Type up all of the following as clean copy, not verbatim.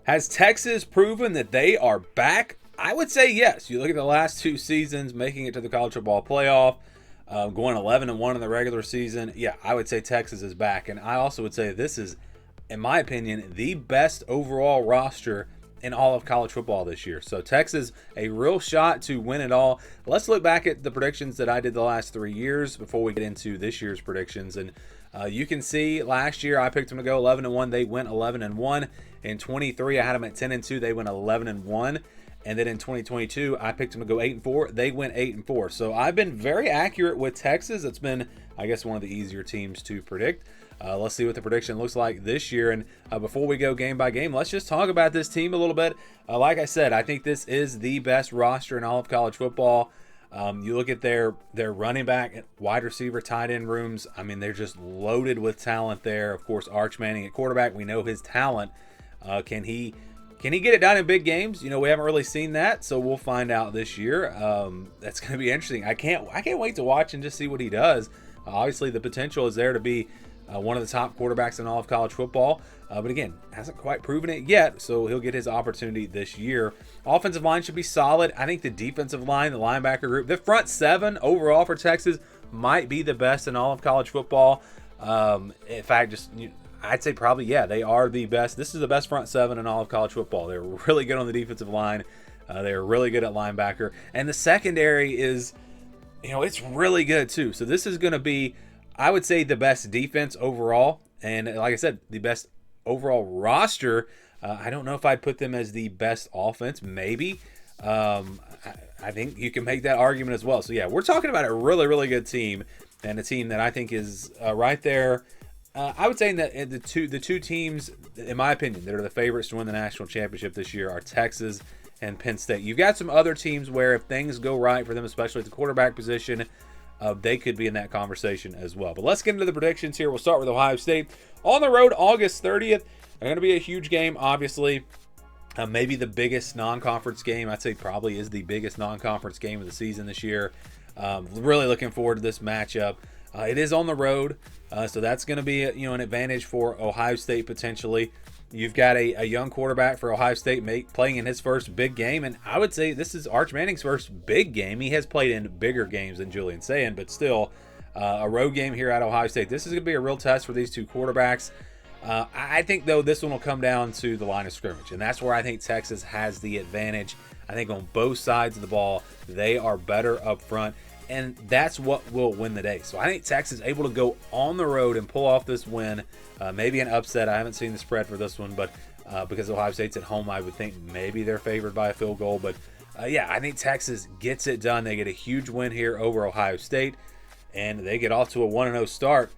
Has Texas proven that they are back? I would say yes. You look at the last two seasons, making it to the college football playoff, going 11-1 in the regular season. Yeah, I would say Texas is back. And I also would say this is, in my opinion, the best overall roster in all of college football this year. So Texas, a real shot to win it all. Let's look back at the predictions that I did the last 3 years before we get into this year's predictions. And you can see last year I picked them to go 11-1. They went 11-1. In 23, I had them at 10-2. They went 11-1. And then in 2022, I picked them to go 8-4. They went 8-4. So I've been very accurate with Texas. It's been, I guess, one of the easier teams to predict. Let's see what the prediction looks like this year. And before we go game by game, let's just talk about this team a little bit. Like I said, I think this is the best roster in all of college football. You look at their running back, wide receiver, tight end rooms. I mean, they're just loaded with talent there. Of course, Arch Manning at quarterback. We know his talent. Can he get it done in big games? You know, we haven't really seen that, so we'll find out this year. That's going to be interesting. I can't wait to watch and just see what he does. Obviously, the potential is there to be one of the top quarterbacks in all of college football. But again, hasn't quite proven it yet, so he'll get his opportunity this year. Offensive line should be solid. I think the defensive line, the linebacker group, the front seven overall for Texas might be the best in all of college football. In fact, I'd say probably, yeah, they are the best. This is the best front seven in all of college football. They're really good on the defensive line. They're really good at linebacker. And the secondary is, it's really good too. So this is going to be, I would say, the best defense overall. And like I said, the best overall roster. I don't know if I'd put them as the best offense. Maybe. I think you can make that argument as well. So yeah, we're talking about a really, really good team, and a team that I think is right there. I would say that the two teams, in my opinion, that are the favorites to win the national championship this year are Texas and Penn State. You've got some other teams where if things go right for them, especially at the quarterback position, they could be in that conversation as well. But let's get into the predictions here. We'll start with Ohio State. On the road, August 30th. Going to be a huge game, obviously. Maybe the biggest non-conference game. I'd say probably is the biggest non-conference game of the season this year. Really looking forward to this matchup. It is on the road, so that's going to be an advantage for Ohio State potentially. You've got a young quarterback for Ohio State playing in his first big game, and I would say this is Arch Manning's first big game. He has played in bigger games than Julian Sayin, but still a road game here at Ohio State. This is going to be a real test for these two quarterbacks. I think, though, this one will come down to the line of scrimmage, and that's where I think Texas has the advantage. I think on both sides of the ball, they are better up front, and that's what will win the day. So I think Texas is able to go on the road and pull off this win, maybe an upset. I haven't seen the spread for this one, but because Ohio State's at home, I would think maybe they're favored by a field goal. But yeah, I think Texas gets it done. They get a huge win here over Ohio State, and they get off to a 1-0 start.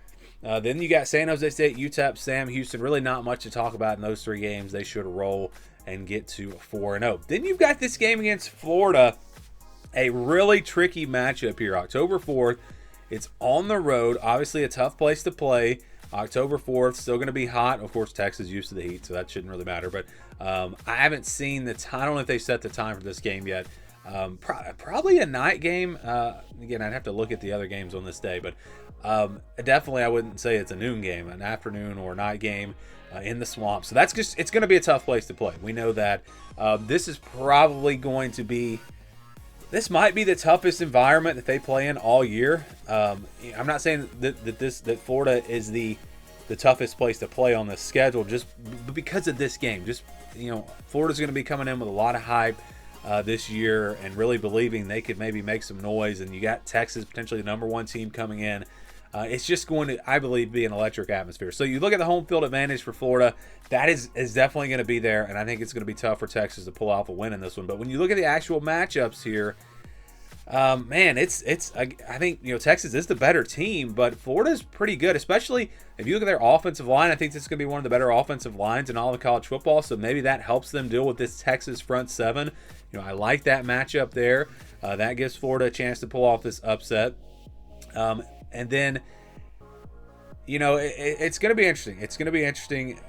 Then you got San Jose State, UTEP, Sam Houston. Really not much to talk about in those three games. They should roll and get to 4-0. Then you've got this game against Florida, a really tricky matchup here. October 4th. It's on the road. Obviously a tough place to play. October 4th, still going to be hot. Of course, Texas is used to the heat, so that shouldn't really matter. But I haven't seen the time. I don't know if they set the time for this game yet. Probably a night game. Again, I'd have to look at the other games on this day, but definitely I wouldn't say it's a noon game, an afternoon or night game in the swamp. So it's going to be a tough place to play. We know that. This is probably going to be, this might be the toughest environment that they play in all year. I'm not saying that Florida is the toughest place to play on the schedule, just because of this game. Just, Florida's going to be coming in with a lot of hype this year and really believing they could maybe make some noise. And you got Texas, potentially the number one team, coming in. It's just going to, I believe, be an electric atmosphere. So you look at the home field advantage for Florida, that is definitely going to be there, and I think it's going to be tough for Texas to pull off a win in this one. But when you look at the actual matchups here, man, I think Texas is the better team, but Florida's pretty good, especially if you look at their offensive line. I think this is going to be one of the better offensive lines in all of college football, so maybe that helps them deal with this Texas front seven. I like that matchup there. That gives Florida a chance to pull off this upset. And then, it's going to be interesting. It's going to be interesting.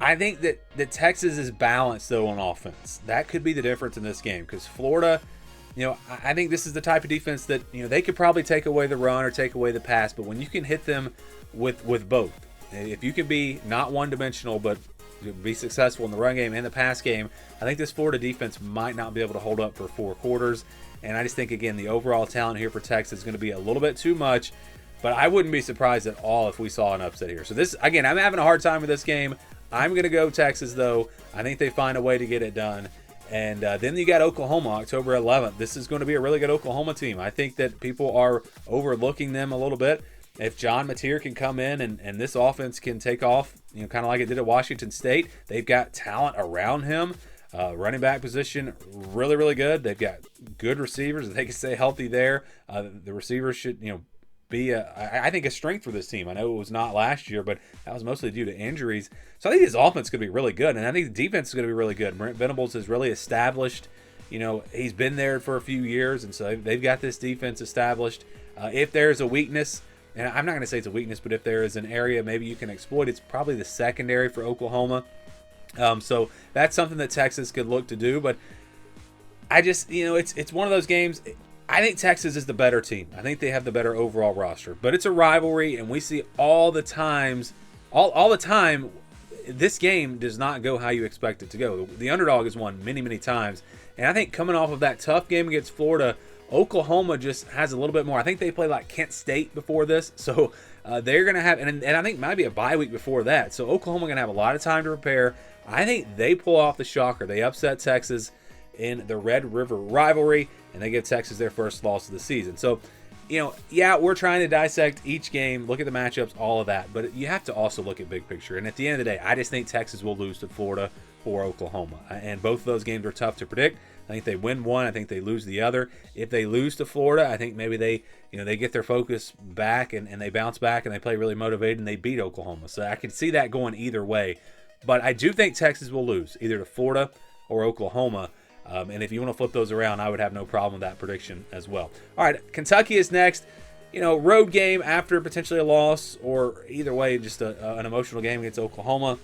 I think that Texas is balanced, though, on offense. That could be the difference in this game, because Florida, I think this is the type of defense that, they could probably take away the run or take away the pass, but when you can hit them with both, if you can be not one-dimensional, but to be successful in the run game and the pass game, I think this Florida defense might not be able to hold up for 4 quarters. And I just think, again, the overall talent here for Texas is going to be a little bit too much. But I wouldn't be surprised at all if we saw an upset here. So this, again, I'm having a hard time with this game. I'm going to go Texas, though. I think they find a way to get it done. And then you got Oklahoma, October 11th. This is going to be a really good Oklahoma team. I think that people are overlooking them a little bit. If John Mateer can come in and this offense can take off, kind of like it did at Washington State, they've got talent around him. Running back position, really, really good. They've got good receivers. If they can stay healthy there, the receivers should, be I think a strength for this team. I know it was not last year, but that was mostly due to injuries. So I think this offense is going to be really good, and I think the defense is going to be really good. Brent Venables is really established. He's been there for a few years, and so they've got this defense established. If there's a weakness, and I'm not going to say it's a weakness, but if there is an area maybe you can exploit, it's probably the secondary for Oklahoma. So that's something that Texas could look to do, but I just, it's one of those games. I think Texas is the better team. I think they have the better overall roster, but it's a rivalry, and we see all the time, this game does not go how you expect it to go. The underdog has won many, many times, and I think coming off of that tough game against Florida, Oklahoma just has a little bit more. I think they played like Kent State before this, so they're going to have, and I think maybe a bye week before that, so Oklahoma going to have a lot of time to prepare. I think they pull off the shocker. They upset Texas in the Red River rivalry, and they give Texas their first loss of the season. So, we're trying to dissect each game, look at the matchups, all of that, but you have to also look at big picture. And at the end of the day, I just think Texas will lose to Florida or Oklahoma. And both of those games are tough to predict. I think they win one. I think they lose the other. If they lose to Florida, I think maybe they get their focus back and they bounce back and they play really motivated and they beat Oklahoma. So I can see that going either way. But I do think Texas will lose, either to Florida or Oklahoma. And if you want to flip those around, I would have no problem with that prediction as well. All right, Kentucky is next. Road game after potentially a loss, or either way, just an emotional game against Oklahoma.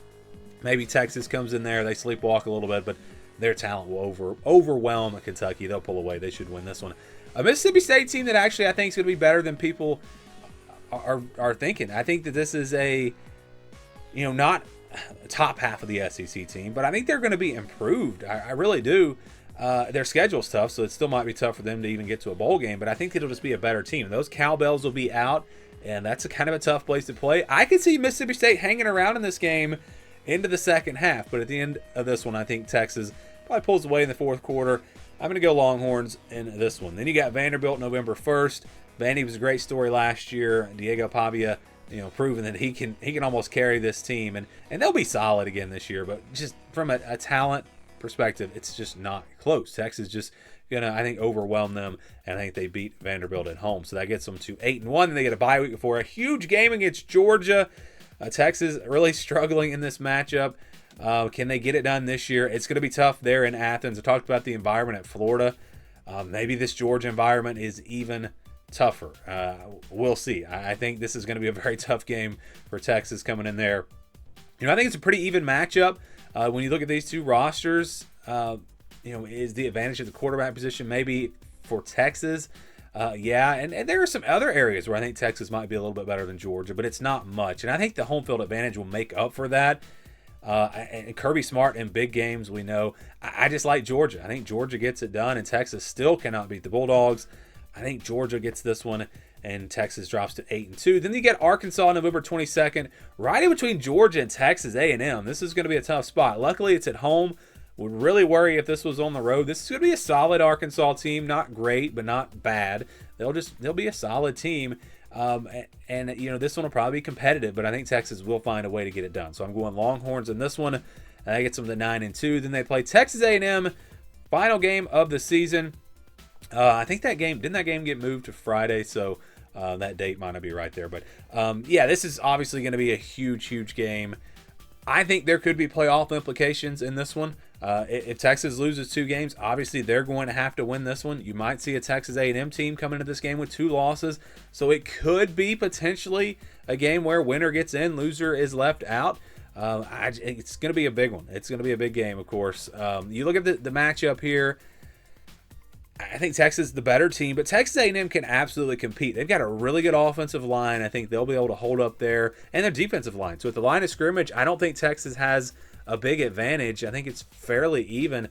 Maybe Texas comes in there, they sleepwalk a little bit, but their talent will overwhelm Kentucky. They'll pull away. They should win this one. A Mississippi State team that actually I think is going to be better than people are thinking. I think that this is not top half of the SEC team, but I think they're going to be improved. I really do. Their schedule's tough, so it still might be tough for them to even get to a bowl game, but I think it'll just be a better team. Those cowbells will be out, and that's kind of a tough place to play. I could see Mississippi State hanging around in this game into the second half, but at the end of this one, I think Texas probably pulls away in the fourth quarter. I'm going to go Longhorns in this one. Then you got Vanderbilt November 1st. Vandy was a great story last year. Diego Pavia, proving that he can almost carry this team, and they'll be solid again this year. But just from a talent perspective, it's just not close. Texas just gonna, I think, overwhelm them, and I think they beat Vanderbilt at home. So that gets them to 8-1. And they get a bye week before a huge game against Georgia. Texas really struggling in this matchup. Can they get it done this year? It's going to be tough there in Athens. I talked about the environment at Florida. Maybe this Georgia environment is even tougher. We'll see. I think this is going to be a very tough game for Texas coming in there. I think it's a pretty even matchup. When you look at these two rosters, is the advantage of the quarterback position maybe for Texas? And there are some other areas where I think Texas might be a little bit better than Georgia, but it's not much. And I think the home field advantage will make up for that. And Kirby Smart in big games, we know. I just like Georgia. I think Georgia gets it done, and Texas still cannot beat the Bulldogs. I think Georgia gets this one, and Texas drops to 8-2. Then you get Arkansas November 22nd, right in between Georgia and Texas A&M. This is going to be a tough spot. Luckily, it's at home. Would really worry if this was on the road. This is going to be a solid Arkansas team. Not great, but not bad. They'll be a solid team. This one will probably be competitive, but I think Texas will find a way to get it done. So I'm going Longhorns in this one. That gets them to 9-2. Then they play Texas A&M, final game of the season. I think that game get moved to Friday, so that date might not be right there. But this is obviously going to be a huge, huge game. I think there could be playoff implications in this one. If Texas loses 2 games, obviously they're going to have to win this one. You might see a Texas A&M team coming into this game with 2 losses. So it could be potentially a game where winner gets in, loser is left out. It's going to be a big one. It's going to be a big game, of course. You look at the matchup here. I think Texas is the better team, but Texas A&M can absolutely compete. They've got a really good offensive line. I think they'll be able to hold up there, and their defensive line. So at the line of scrimmage, I don't think Texas has a big advantage. I think it's fairly even.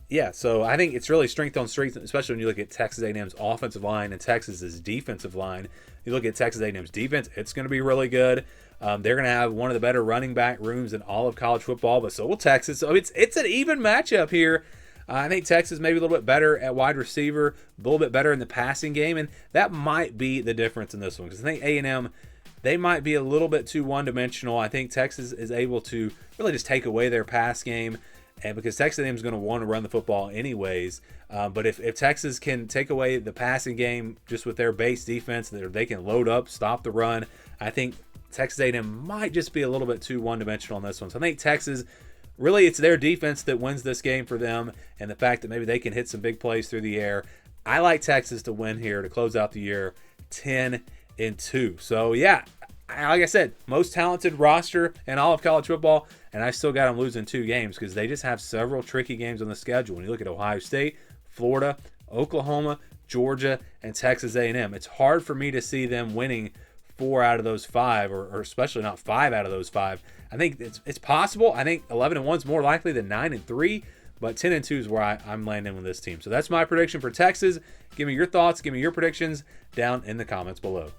Yeah, so I think it's really strength on strength, especially when you look at Texas A&M's offensive line and Texas's defensive line. You look at Texas A&M's defense; it's going to be really good. They're going to have one of the better running back rooms in all of college football, but so will Texas. So it's an even matchup here. I think Texas maybe a little bit better at wide receiver, a little bit better in the passing game, and that might be the difference in this one because I think A&M, they might be a little bit too one-dimensional. I think Texas is able to really just take away their pass game, and because Texas A&M is going to want to run the football anyways. But if Texas can take away the passing game just with their base defense, they can load up, stop the run, I think Texas A&M might just be a little bit too one-dimensional on this one. So I think Texas, really it's their defense that wins this game for them, and the fact that maybe they can hit some big plays through the air. I like Texas to win here to close out the year 10-2. So yeah, like I said, most talented roster in all of college football, and I still got them losing 2 games because they just have several tricky games on the schedule. When you look at Ohio State, Florida, Oklahoma, Georgia, and Texas A&M, it's hard for me to see them winning 4 out of those 5, or especially not 5 out of those 5. I think it's possible. I think 11-1 is more likely than 9-3, but 10-2 is where I'm landing with this team. So that's my prediction for Texas. Give me your thoughts. Give me your predictions down in the comments below.